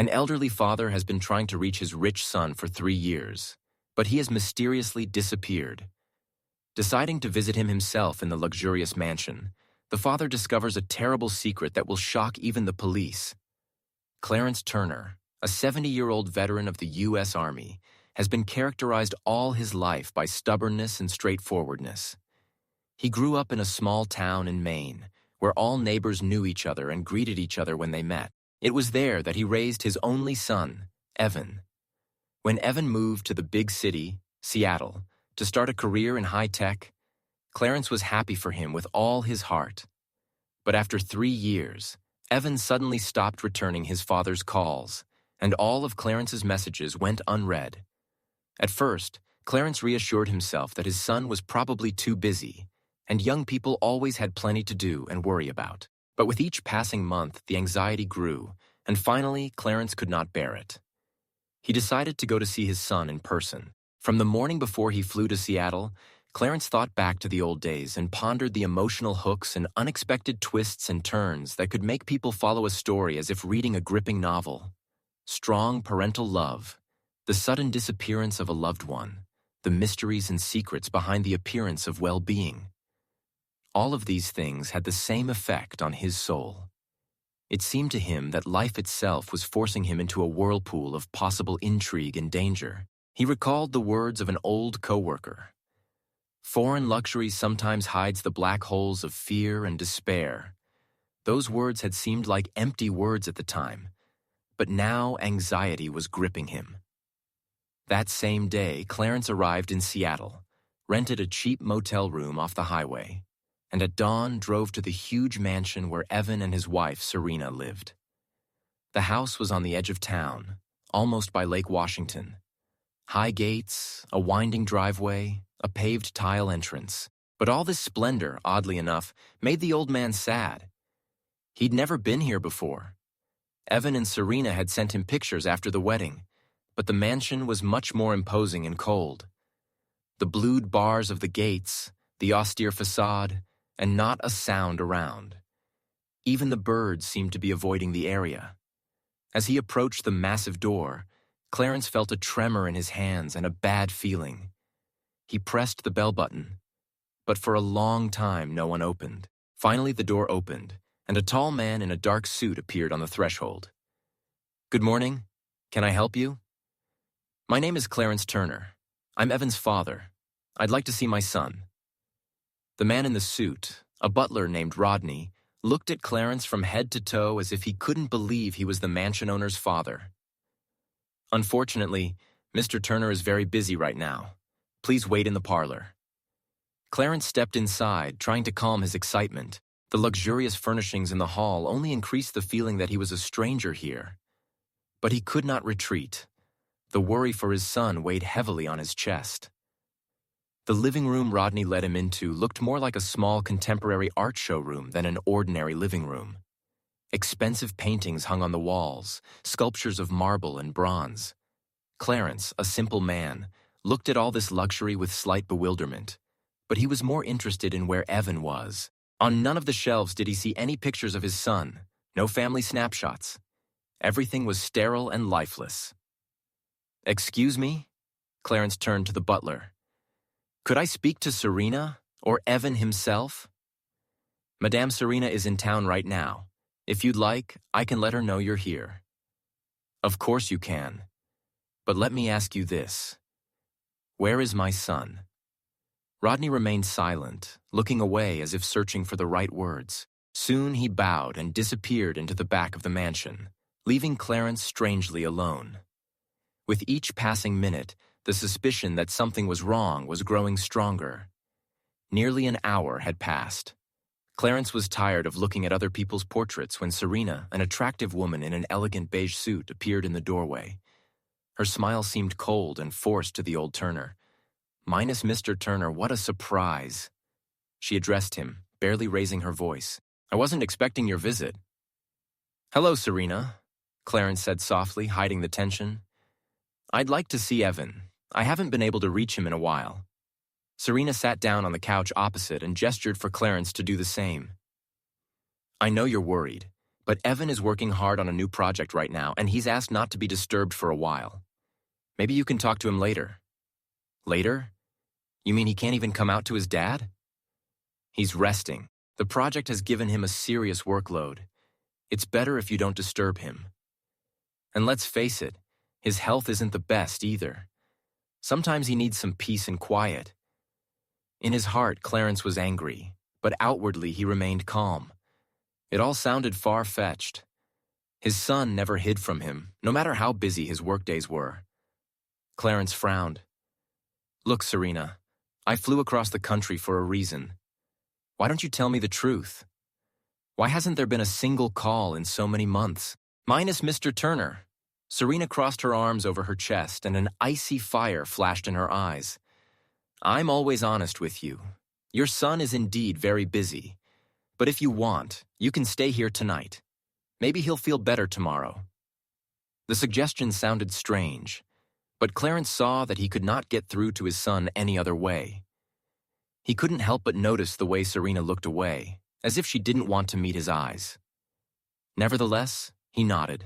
An elderly father has been trying to reach his rich son for 3 years, but he has mysteriously disappeared. Deciding to visit him himself in the luxurious mansion, the father discovers a terrible secret that will shock even the police. Clarence Turner, a 70-year-old veteran of the U.S. Army, has been characterized all his life by stubbornness and straightforwardness. He grew up in a small town in Maine, where all neighbors knew each other and greeted each other when they met. It was there that he raised his only son, Evan. When Evan moved to the big city, Seattle, to start a career in high tech, Clarence was happy for him with all his heart. But after 3 years, Evan suddenly stopped returning his father's calls, and all of Clarence's messages went unread. At first, Clarence reassured himself that his son was probably too busy, and young people always had plenty to do and worry about. But with each passing month, the anxiety grew, and finally, Clarence could not bear it. He decided to go to see his son in person. From the morning before he flew to Seattle, Clarence thought back to the old days and pondered the emotional hooks and unexpected twists and turns that could make people follow a story as if reading a gripping novel. Strong parental love, the sudden disappearance of a loved one, the mysteries and secrets behind the appearance of well-being. All of these things had the same effect on his soul. It seemed to him that life itself was forcing him into a whirlpool of possible intrigue and danger. He recalled the words of an old coworker. Foreign luxury sometimes hides the black holes of fear and despair. Those words had seemed like empty words at the time, but now anxiety was gripping him. That same day, Clarence arrived in Seattle, rented a cheap motel room off the highway, and at dawn drove to the huge mansion where Evan and his wife, Serena, lived. The house was on the edge of town, almost by Lake Washington. High gates, a winding driveway, a paved tile entrance. But all this splendor, oddly enough, made the old man sad. He'd never been here before. Evan and Serena had sent him pictures after the wedding, but the mansion was much more imposing and cold. The blued bars of the gates, the austere facade, and not a sound around. Even the birds seemed to be avoiding the area. As he approached the massive door, Clarence felt a tremor in his hands and a bad feeling. He pressed the bell button, but for a long time no one opened. Finally the door opened, and a tall man in a dark suit appeared on the threshold. "Good morning. Can I help you?" "My name is Clarence Turner. I'm Evan's father. I'd like to see my son." The man in the suit, a butler named Rodney, looked at Clarence from head to toe as if he couldn't believe he was the mansion owner's father. "Unfortunately, Mr. Turner is very busy right now. Please wait in the parlor." Clarence stepped inside, trying to calm his excitement. The luxurious furnishings in the hall only increased the feeling that he was a stranger here. But he could not retreat. The worry for his son weighed heavily on his chest. The living room Rodney led him into looked more like a small contemporary art showroom than an ordinary living room. Expensive paintings hung on the walls, sculptures of marble and bronze. Clarence, a simple man, looked at all this luxury with slight bewilderment, but he was more interested in where Evan was. On none of the shelves did he see any pictures of his son, no family snapshots. Everything was sterile and lifeless. "Excuse me?" Clarence turned to the butler. "Could I speak to Serena, or Evan himself?" "Madame Serena is in town right now. If you'd like, I can let her know you're here." "Of course you can. But let me ask you this. Where is my son?" Rodney remained silent, looking away as if searching for the right words. Soon he bowed and disappeared into the back of the mansion, leaving Clarence strangely alone. With each passing minute, the suspicion that something was wrong was growing stronger. Nearly an hour had passed. Clarence was tired of looking at other people's portraits when Serena, an attractive woman in an elegant beige suit, appeared in the doorway. Her smile seemed cold and forced to the old Turner. "Minus Mr. Turner, what a surprise." She addressed him, barely raising her voice. "I wasn't expecting your visit." "Hello, Serena," Clarence said softly, hiding the tension. "I'd like to see Evan. I haven't been able to reach him in a while." Serena sat down on the couch opposite and gestured for Clarence to do the same. "I know you're worried, But Evan is working hard on a new project right now, and he's asked not to be disturbed for a while. Maybe you can talk to him later. Later? You mean he can't even come out to his dad? He's resting. The project has given him a serious workload. It's better if you don't disturb him. And let's face it, his health isn't the best either. Sometimes he needs some peace and quiet. In his heart, Clarence was angry, but outwardly he remained calm. It all sounded far-fetched. His son never hid from him, no matter how busy his workdays were. Clarence frowned. Look, Serena, I flew across the country for a reason. Why don't you tell me the truth? Why hasn't there been a single call in so many months? Minus Mr. Turner. Serena crossed her arms over her chest and an icy fire flashed in her eyes. I'm always honest with you. Your son is indeed very busy. But if you want, you can stay here tonight. Maybe he'll feel better tomorrow. The suggestion sounded strange, but Clarence saw that he could not get through to his son any other way. He couldn't help but notice the way Serena looked away, as if she didn't want to meet his eyes. Nevertheless, he nodded.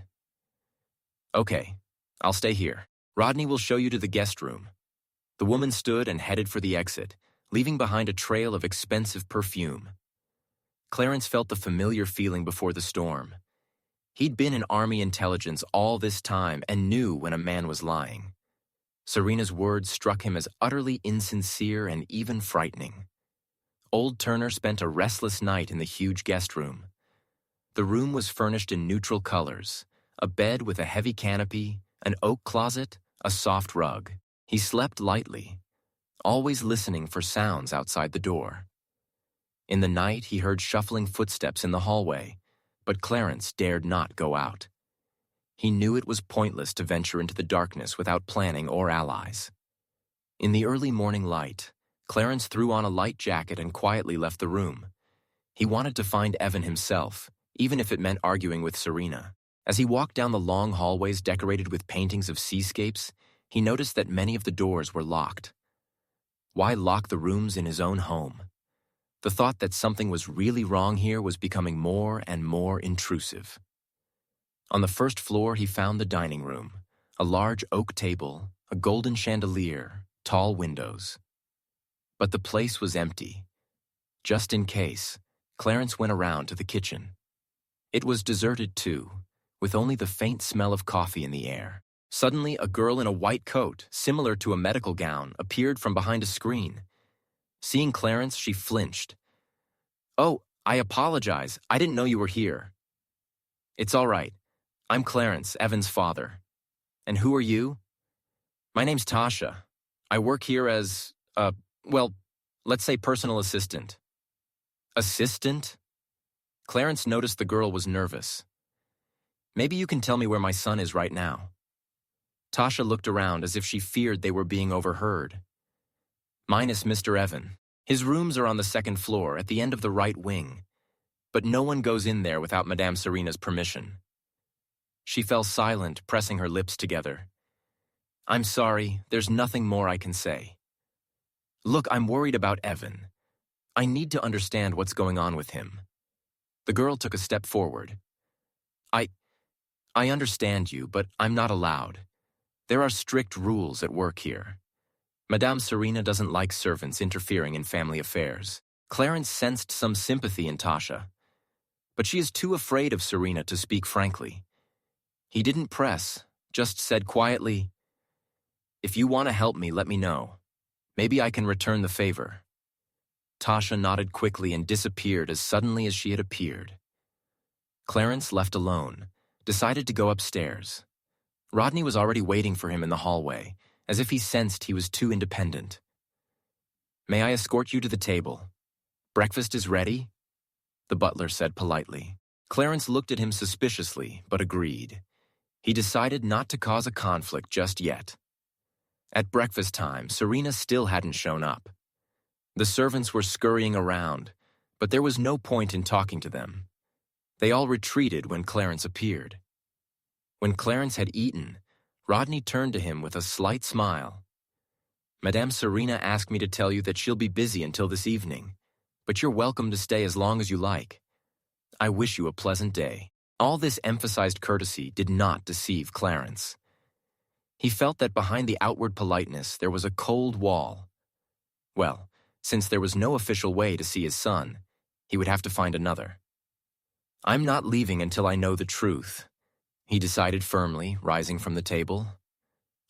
Okay, I'll stay here. Rodney will show you to the guest room. The woman stood and headed for the exit, leaving behind a trail of expensive perfume. Clarence felt the familiar feeling before the storm. He'd been in Army intelligence all this time and knew when a man was lying. Serena's words struck him as utterly insincere and even frightening. Old Turner spent a restless night in the huge guest room. The room was furnished in neutral colors, a bed with a heavy canopy, an oak closet, a soft rug. He slept lightly, always listening for sounds outside the door. In the night, he heard shuffling footsteps in the hallway, but Clarence dared not go out. He knew it was pointless to venture into the darkness without planning or allies. In the early morning light, Clarence threw on a light jacket and quietly left the room. He wanted to find Evan himself, even if it meant arguing with Serena. As he walked down the long hallways decorated with paintings of seascapes, he noticed that many of the doors were locked. Why lock the rooms in his own home? The thought that something was really wrong here was becoming more and more intrusive. On the first floor, he found the dining room, a large oak table, a golden chandelier, tall windows. But the place was empty. Just in case, Clarence went around to the kitchen. It was deserted too, with only the faint smell of coffee in the air. Suddenly, a girl in a white coat, similar to a medical gown, appeared from behind a screen. Seeing Clarence, she flinched. "Oh, I apologize. I didn't know you were here." "It's all right. I'm Clarence, Evan's father. And who are you?" "My name's Tasha. I work here as, let's say personal assistant." "Assistant?" Clarence noticed the girl was nervous. "Maybe you can tell me where my son is right now." Tasha looked around as if she feared they were being overheard. "Minus Mr. Evan. His rooms are on the second floor at the end of the right wing. But no one goes in there without Madame Serena's permission." She fell silent, pressing her lips together. "I'm sorry, there's nothing more I can say. Look, I'm worried about Evan. I need to understand what's going on with him." The girl took a step forward. I understand you, but I'm not allowed. There are strict rules at work here. Madame Serena doesn't like servants interfering in family affairs." Clarence sensed some sympathy in Tasha, but she is too afraid of Serena to speak frankly. He didn't press, just said quietly, "If you want to help me, let me know. Maybe I can return the favor." Tasha nodded quickly and disappeared as suddenly as she had appeared. Clarence, left alone, decided to go upstairs. Rodney was already waiting for him in the hallway, as if he sensed he was too independent. "May I escort you to the table? Breakfast is ready?" the butler said politely. Clarence looked at him suspiciously, but agreed. He decided not to cause a conflict just yet. At breakfast time, Serena still hadn't shown up. The servants were scurrying around, but there was no point in talking to them. They all retreated when Clarence appeared. When Clarence had eaten, Rodney turned to him with a slight smile. "Madame Serena asked me to tell you that she'll be busy until this evening, but you're welcome to stay as long as you like. I wish you a pleasant day." All this emphasized courtesy did not deceive Clarence. He felt that behind the outward politeness there was a cold wall. Well, since there was no official way to see his son, he would have to find another. "I'm not leaving until I know the truth," he decided firmly, rising from the table.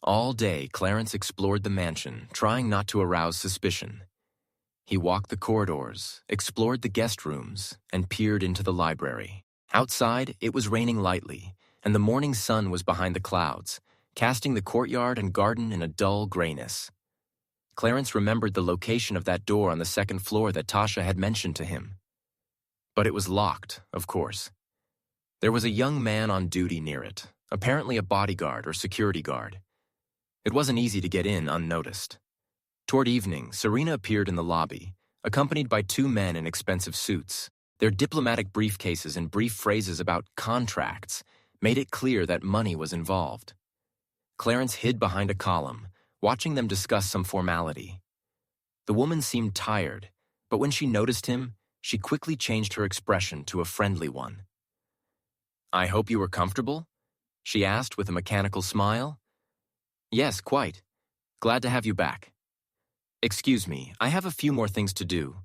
All day, Clarence explored the mansion, trying not to arouse suspicion. He walked the corridors, explored the guest rooms, and peered into the library. Outside, it was raining lightly, and the morning sun was behind the clouds, casting the courtyard and garden in a dull grayness. Clarence remembered the location of that door on the second floor that Tasha had mentioned to him. But it was locked, of course. There was a young man on duty near it, apparently a bodyguard or security guard. It wasn't easy to get in unnoticed. Toward evening, Serena appeared in the lobby, accompanied by two men in expensive suits. Their diplomatic briefcases and brief phrases about contracts made it clear that money was involved. Clarence hid behind a column, watching them discuss some formality. The woman seemed tired, but when she noticed him, she quickly changed her expression to a friendly one. "I hope you were comfortable?" she asked with a mechanical smile. "Yes, quite. Glad to have you back." "Excuse me, I have a few more things to do.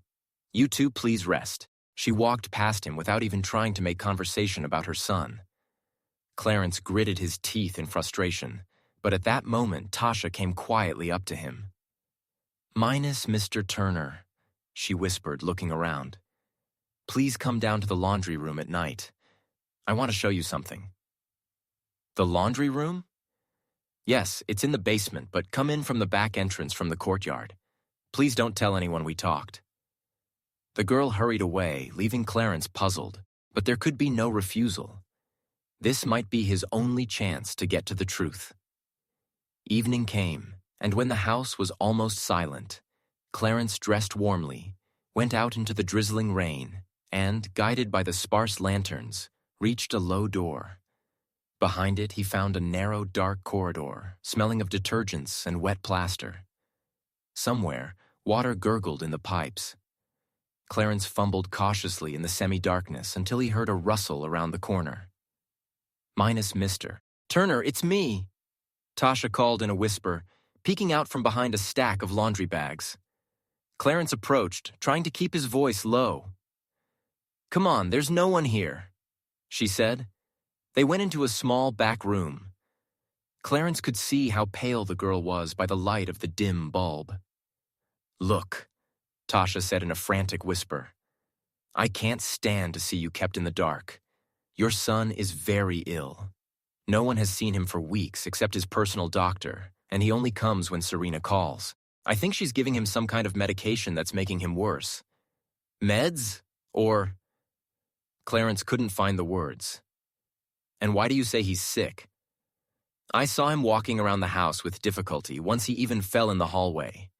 You two please rest." She walked past him without even trying to make conversation about her son. Clarence gritted his teeth in frustration, but at that moment Tasha came quietly up to him. "Minus Mr. Turner," she whispered, looking around. "Please come down to the laundry room at night. I want to show you something." "The laundry room?" "Yes, it's in the basement, but come in from the back entrance from the courtyard. Please don't tell anyone we talked." The girl hurried away, leaving Clarence puzzled, but there could be no refusal. This might be his only chance to get to the truth. Evening came, and when the house was almost silent, Clarence dressed warmly, went out into the drizzling rain, and, guided by the sparse lanterns, reached a low door. Behind it, he found a narrow, dark corridor, smelling of detergents and wet plaster. Somewhere, water gurgled in the pipes. Clarence fumbled cautiously in the semi-darkness until he heard a rustle around the corner. Minus Mr. Turner, it's me, Tasha called in a whisper, peeking out from behind a stack of laundry bags. Clarence approached, trying to keep his voice low. "Come on, there's no one here," she said. They went into a small back room. Clarence could see how pale the girl was by the light of the dim bulb. "Look," Tasha said in a frantic whisper. "I can't stand to see you kept in the dark. Your son is very ill. No one has seen him for weeks except his personal doctor, and he only comes when Serena calls. I think she's giving him some kind of medication that's making him worse. Meds? Or—" Clarence couldn't find the words. "And why do you say he's sick?" "I saw him walking around the house with difficulty once he even fell in the hallway.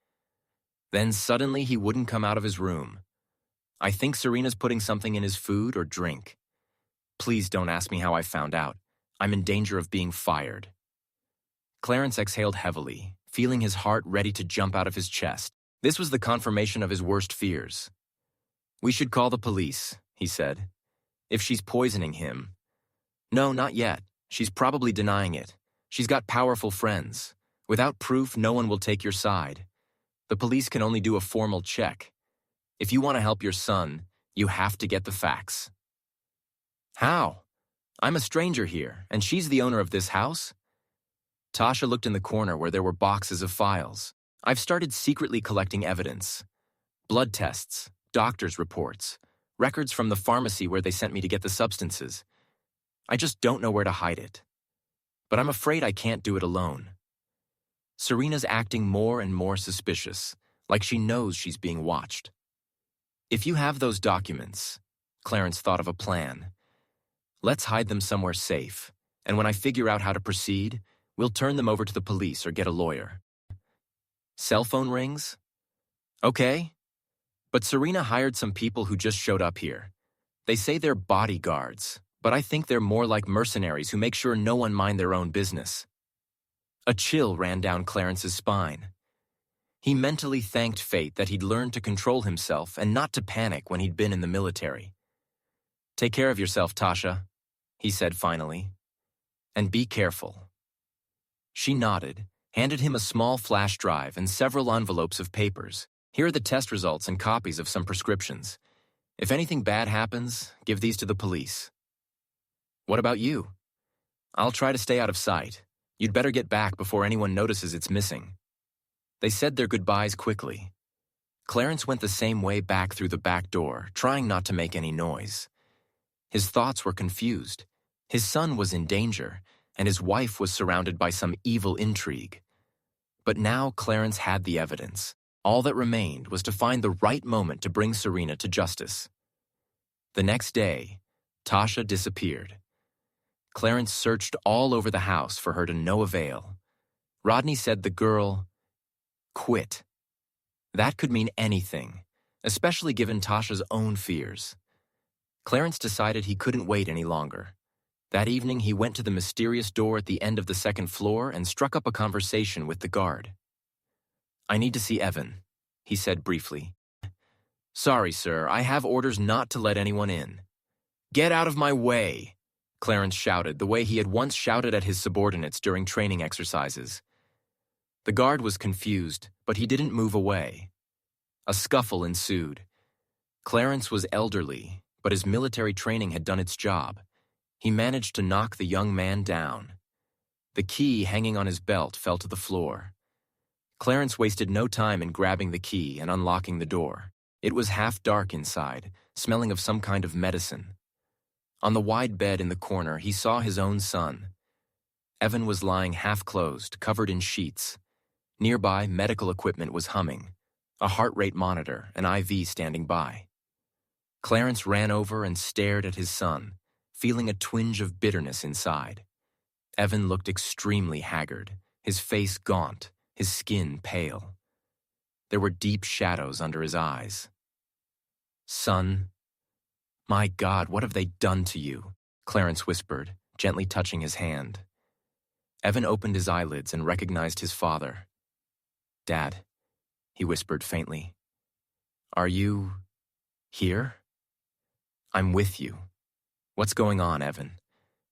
Then suddenly he wouldn't come out of his room. I think Serena's putting something in his food or drink. Please don't ask me how I found out. I'm in danger of being fired." Clarence exhaled heavily, feeling his heart ready to jump out of his chest. This was the confirmation of his worst fears. "We should call the police," he said. "If she's poisoning him—" "No, not yet. She's probably denying it. She's got powerful friends. Without proof, no one will take your side. The police can only do a formal check. If you want to help your son, you have to get the facts." "How? I'm a stranger here, and she's the owner of this house?" Tasha looked in the corner where there were boxes of files. "I've started secretly collecting evidence. Blood tests, doctor's reports, records from the pharmacy where they sent me to get the substances. I just don't know where to hide it. But I'm afraid I can't do it alone." Serena's acting more and more suspicious, like she knows she's being watched. "If you have those documents," Clarence thought of a plan, "let's hide them somewhere safe, and when I figure out how to proceed, we'll turn them over to the police or get a lawyer." Cell phone rings? Okay. But Serena hired some people who just showed up here. They say they're bodyguards, but I think they're more like mercenaries who make sure no one mind their own business. A chill ran down Clarence's spine. He mentally thanked fate that he'd learned to control himself and not to panic when he'd been in the military. "Take care of yourself, Tasha," he said finally. "And be careful." She nodded, handed him a small flash drive and several envelopes of papers. "Here are the test results and copies of some prescriptions. If anything bad happens, give these to the police." "What about you?" "I'll try to stay out of sight. You'd better get back before anyone notices it's missing." They said their goodbyes quickly. Clarence went the same way back through the back door, trying not to make any noise. His thoughts were confused. His son was in danger, and his wife was surrounded by some evil intrigue. But now Clarence had the evidence. All that remained was to find the right moment to bring Serena to justice. The next day, Tasha disappeared. Clarence searched all over the house for her to no avail. Rodney said the girl quit. That could mean anything, especially given Tasha's own fears. Clarence decided he couldn't wait any longer. That evening, he went to the mysterious door at the end of the second floor and struck up a conversation with the guard. "I need to see Evan," he said briefly. "Sorry, sir, I have orders not to let anyone in." "Get out of my way!" Clarence shouted, the way he had once shouted at his subordinates during training exercises. The guard was confused, but he didn't move away. A scuffle ensued. Clarence was elderly, but his military training had done its job. He managed to knock the young man down. The key hanging on his belt fell to the floor. Clarence wasted no time in grabbing the key and unlocking the door. It was half dark inside, smelling of some kind of medicine. On the wide bed in the corner, he saw his own son. Evan was lying half-closed, covered in sheets. Nearby, medical equipment was humming, a heart rate monitor, an IV standing by. Clarence ran over and stared at his son, feeling a twinge of bitterness inside. Evan looked extremely haggard, his face gaunt, his skin pale. There were deep shadows under his eyes. "Son, my God, what have they done to you?" Clarence whispered, gently touching his hand. Evan opened his eyelids and recognized his father. "Dad," he whispered faintly. "Are you here?" "I'm with you." "What's going on, Evan?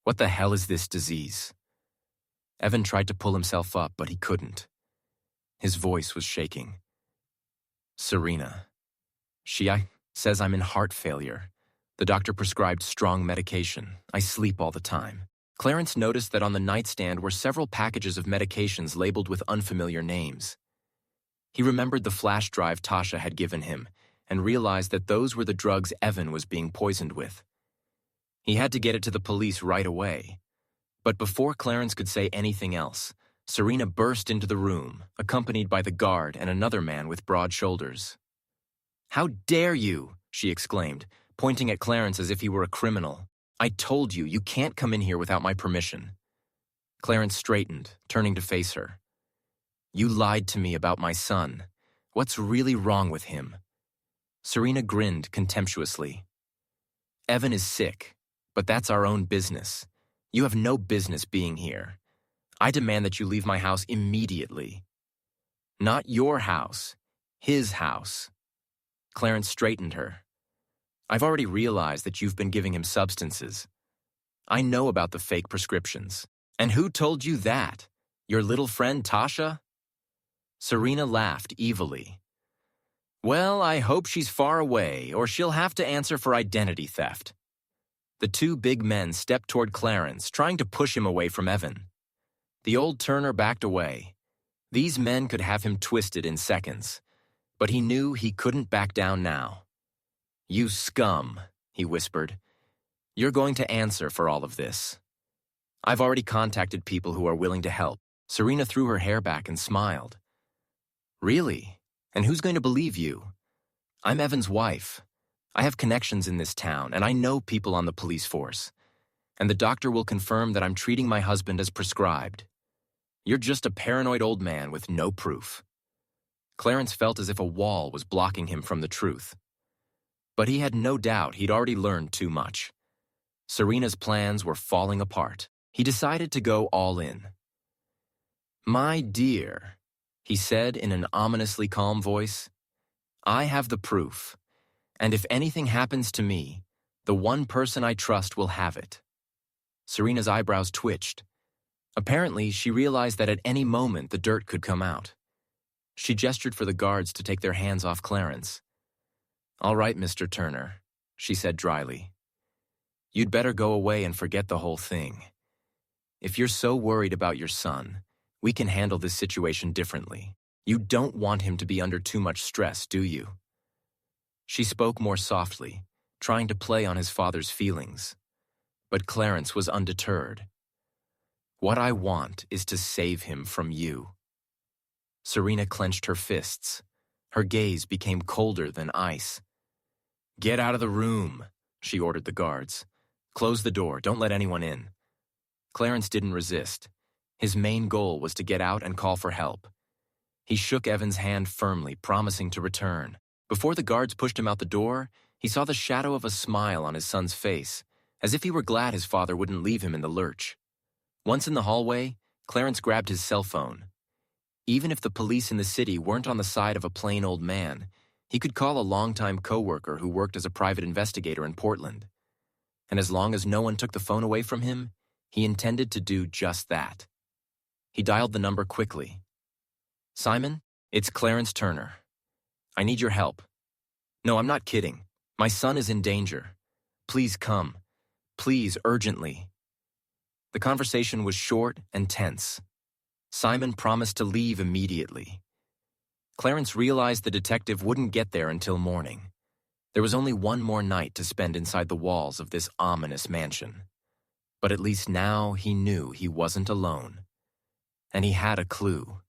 What the hell is this disease?" Evan tried to pull himself up, but he couldn't. His voice was shaking. "Serena. She says I'm in heart failure. The doctor prescribed strong medication. I sleep all the time." Clarence noticed that on the nightstand were several packages of medications labeled with unfamiliar names. He remembered the flash drive Tasha had given him and realized that those were the drugs Evan was being poisoned with. He had to get it to the police right away. But before Clarence could say anything else, Serena burst into the room, accompanied by the guard and another man with broad shoulders. "How dare you!" she exclaimed, pointing at Clarence as if he were a criminal. "I told you, you can't come in here without my permission." Clarence straightened, turning to face her. "You lied to me about my son. What's really wrong with him?" Serena grinned contemptuously. "Evan is sick, but that's our own business. You have no business being here. I demand that you leave my house immediately." "Not your house, his house." Clarence straightened her. "I've already realized that you've been giving him substances. I know about the fake prescriptions. And who told you that? Your little friend Tasha?" Serena laughed evilly. "Well, I hope she's far away, or she'll have to answer for identity theft." The two big men stepped toward Clarence, trying to push him away from Evan. The old turner backed away. These men could have him twisted in seconds, but he knew he couldn't back down now. "You scum," he whispered. "You're going to answer for all of this." "I've already contacted people who are willing to help." Serena threw her hair back and smiled. "Really? And who's going to believe you? I'm Evan's wife. I have connections in this town, and I know people on the police force. And the doctor will confirm that I'm treating my husband as prescribed. You're just a paranoid old man with no proof." Clarence felt as if a wall was blocking him from the truth. But he had no doubt he'd already learned too much. Serena's plans were falling apart. He decided to go all in. "My dear," he said in an ominously calm voice, "I have the proof. And if anything happens to me, the one person I trust will have it. Serena's eyebrows twitched. Apparently, she realized that at any moment the dirt could come out. She gestured for the guards to take their hands off Clarence. "All right, Mr. Turner," she said dryly. "You'd better go away and forget the whole thing. If you're so worried about your son, we can handle this situation differently. You don't want him to be under too much stress, do you?" She spoke more softly, trying to play on his father's feelings. But Clarence was undeterred. "What I want is to save him from you." Serena clenched her fists. Her gaze became colder than ice. "Get out of the room," she ordered the guards. "Close the door, don't let anyone in." Clarence didn't resist. His main goal was to get out and call for help. He shook Evan's hand firmly, promising to return. Before the guards pushed him out the door, he saw the shadow of a smile on his son's face, as if he were glad his father wouldn't leave him in the lurch. Once in the hallway, Clarence grabbed his cell phone. Even if the police in the city weren't on the side of a plain old man, he could call a longtime coworker who worked as a private investigator in Portland. And as long as no one took the phone away from him, he intended to do just that. He dialed the number quickly. "Simon, it's Clarence Turner. I need your help. No, I'm not kidding. My son is in danger. Please come. Please, urgently." The conversation was short and tense. Simon promised to leave immediately. Clarence realized the detective wouldn't get there until morning. There was only one more night to spend inside the walls of this ominous mansion. But at least now he knew he wasn't alone. And he had a clue.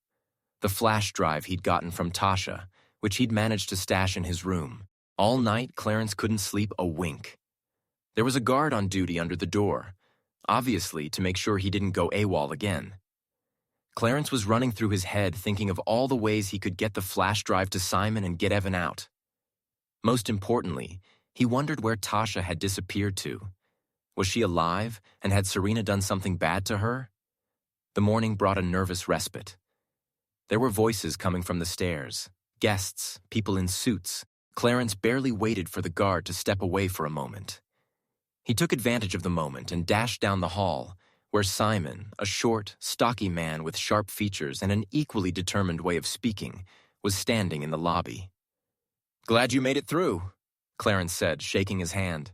The flash drive he'd gotten from Tasha, which he'd managed to stash in his room. All night, Clarence couldn't sleep a wink. There was a guard on duty under the door, obviously to make sure he didn't go AWOL again. Clarence was running through his head thinking of all the ways he could get the flash drive to Simon and get Evan out. Most importantly, he wondered where Tasha had disappeared to. Was she alive, and had Serena done something bad to her? The morning brought a nervous respite. There were voices coming from the stairs, guests, people in suits. Clarence barely waited for the guard to step away for a moment. He took advantage of the moment and dashed down the hall, where Simon, a short, stocky man with sharp features and an equally determined way of speaking, was standing in the lobby. "Glad you made it through," Clarence said, shaking his hand.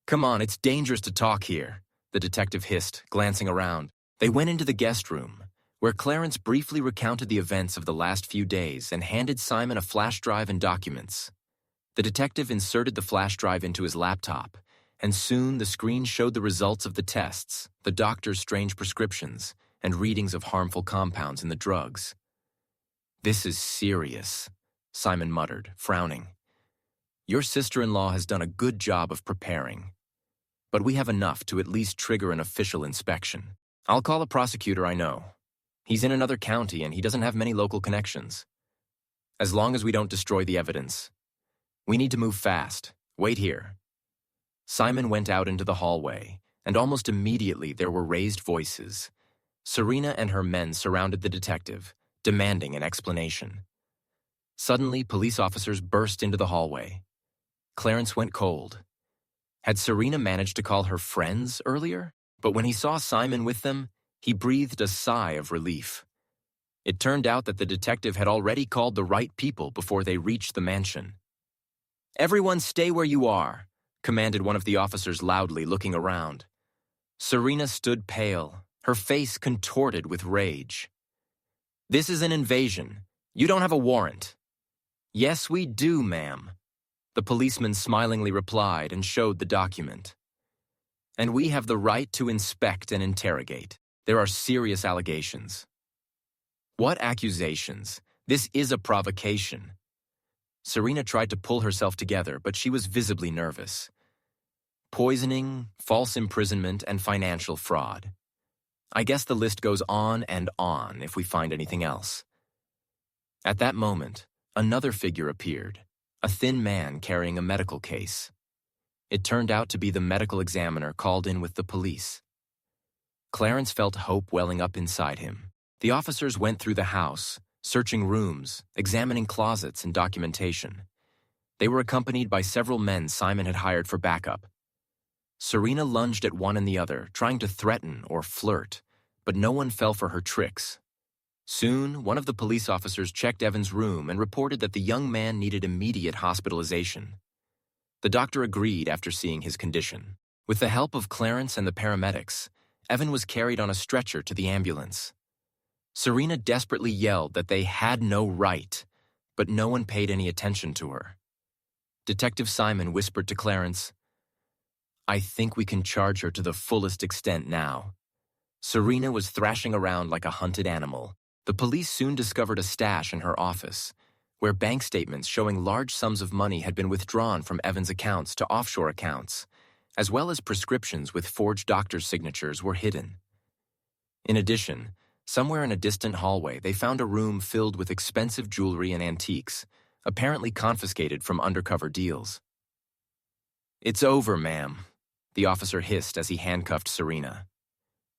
"Come on, it's dangerous to talk here," the detective hissed, glancing around. They went into the guest room, where Clarence briefly recounted the events of the last few days and handed Simon a flash drive and documents. The detective inserted the flash drive into his laptop, and soon the screen showed the results of the tests, the doctor's strange prescriptions, and readings of harmful compounds in the drugs. "This is serious," Simon muttered, frowning. "Your sister-in-law has done a good job of preparing. But we have enough to at least trigger an official inspection. I'll call a prosecutor I know. He's in another county and he doesn't have many local connections. As long as we don't destroy the evidence. We need to move fast. Wait here." Simon went out into the hallway, and almost immediately there were raised voices. Serena and her men surrounded the detective, demanding an explanation. Suddenly, police officers burst into the hallway. Clarence went cold. Had Serena managed to call her friends earlier? But when he saw Simon with them, he breathed a sigh of relief. It turned out that the detective had already called the right people before they reached the mansion. "Everyone stay where you are," commanded one of the officers loudly, looking around. Serena stood pale, her face contorted with rage. "This is an invasion. You don't have a warrant." "Yes, we do, ma'am," the policeman smilingly replied and showed the document. "And we have the right to inspect and interrogate. There are serious allegations." "What accusations? This is a provocation." Serena tried to pull herself together, but she was visibly nervous. "Poisoning, false imprisonment, and financial fraud. I guess the list goes on and on if we find anything else." At that moment, another figure appeared, a thin man carrying a medical case. It turned out to be the medical examiner called in with the police. Clarence felt hope welling up inside him. The officers went through the house, searching rooms, examining closets and documentation. They were accompanied by several men Simon had hired for backup. Serena lunged at one and the other, trying to threaten or flirt, but no one fell for her tricks. Soon, one of the police officers checked Evan's room and reported that the young man needed immediate hospitalization. The doctor agreed after seeing his condition. With the help of Clarence and the paramedics, Evan was carried on a stretcher to the ambulance. Serena desperately yelled that they had no right, but no one paid any attention to her. Detective Simon whispered to Clarence, "I think we can charge her to the fullest extent now." Serena was thrashing around like a hunted animal. The police soon discovered a stash in her office, where bank statements showing large sums of money had been withdrawn from Evan's accounts to offshore accounts, as well as prescriptions with forged doctors' signatures were hidden. In addition, somewhere in a distant hallway, they found a room filled with expensive jewelry and antiques, apparently confiscated from undercover deals. "It's over, ma'am," the officer hissed as he handcuffed Serena.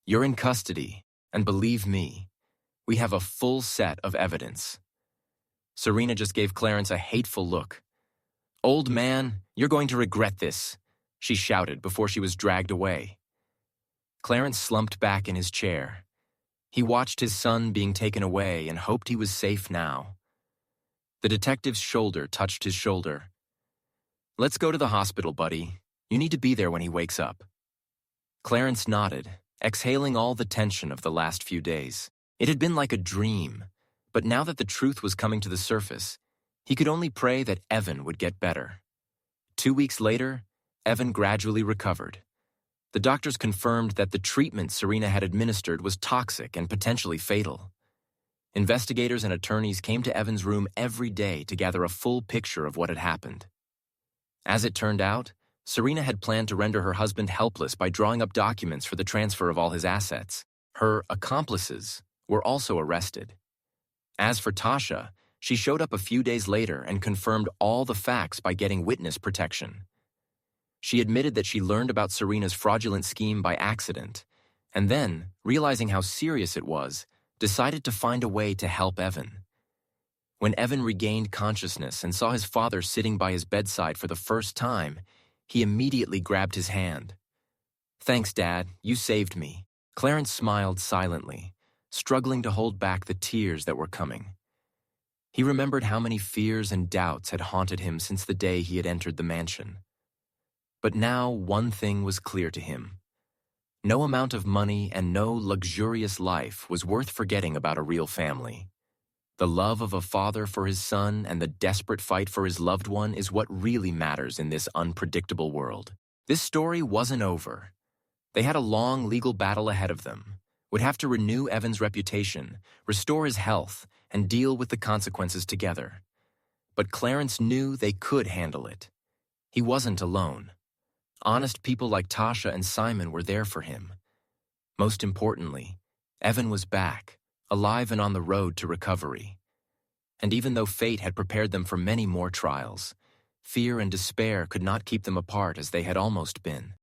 "You're in custody, and believe me, we have a full set of evidence." Serena just gave Clarence a hateful look. "Old man, you're going to regret this," she shouted before she was dragged away. Clarence slumped back in his chair. He watched his son being taken away and hoped he was safe now. The detective's shoulder touched his shoulder. "Let's go to the hospital, buddy. You need to be there when he wakes up." Clarence nodded, exhaling all the tension of the last few days. It had been like a dream, but now that the truth was coming to the surface, he could only pray that Evan would get better. 2 weeks later, Evan gradually recovered. The doctors confirmed that the treatment Serena had administered was toxic and potentially fatal. Investigators and attorneys came to Evan's room every day to gather a full picture of what had happened. As it turned out, Serena had planned to render her husband helpless by drawing up documents for the transfer of all his assets. Her accomplices were also arrested. As for Tasha, she showed up a few days later and confirmed all the facts by getting witness protection. She admitted that she learned about Serena's fraudulent scheme by accident, and then, realizing how serious it was, decided to find a way to help Evan. When Evan regained consciousness and saw his father sitting by his bedside for the first time, he immediately grabbed his hand. "Thanks, Dad, you saved me." Clarence smiled silently, struggling to hold back the tears that were coming. He remembered how many fears and doubts had haunted him since the day he had entered the mansion. But now one thing was clear to him. No amount of money and no luxurious life was worth forgetting about a real family. The love of a father for his son and the desperate fight for his loved one is what really matters in this unpredictable world. This story wasn't over. They had a long legal battle ahead of them, would have to renew Evan's reputation, restore his health, and deal with the consequences together. But Clarence knew they could handle it. He wasn't alone. Honest people like Tasha and Simon were there for him. Most importantly, Evan was back, alive and on the road to recovery. And even though fate had prepared them for many more trials, fear and despair could not keep them apart as they had almost been.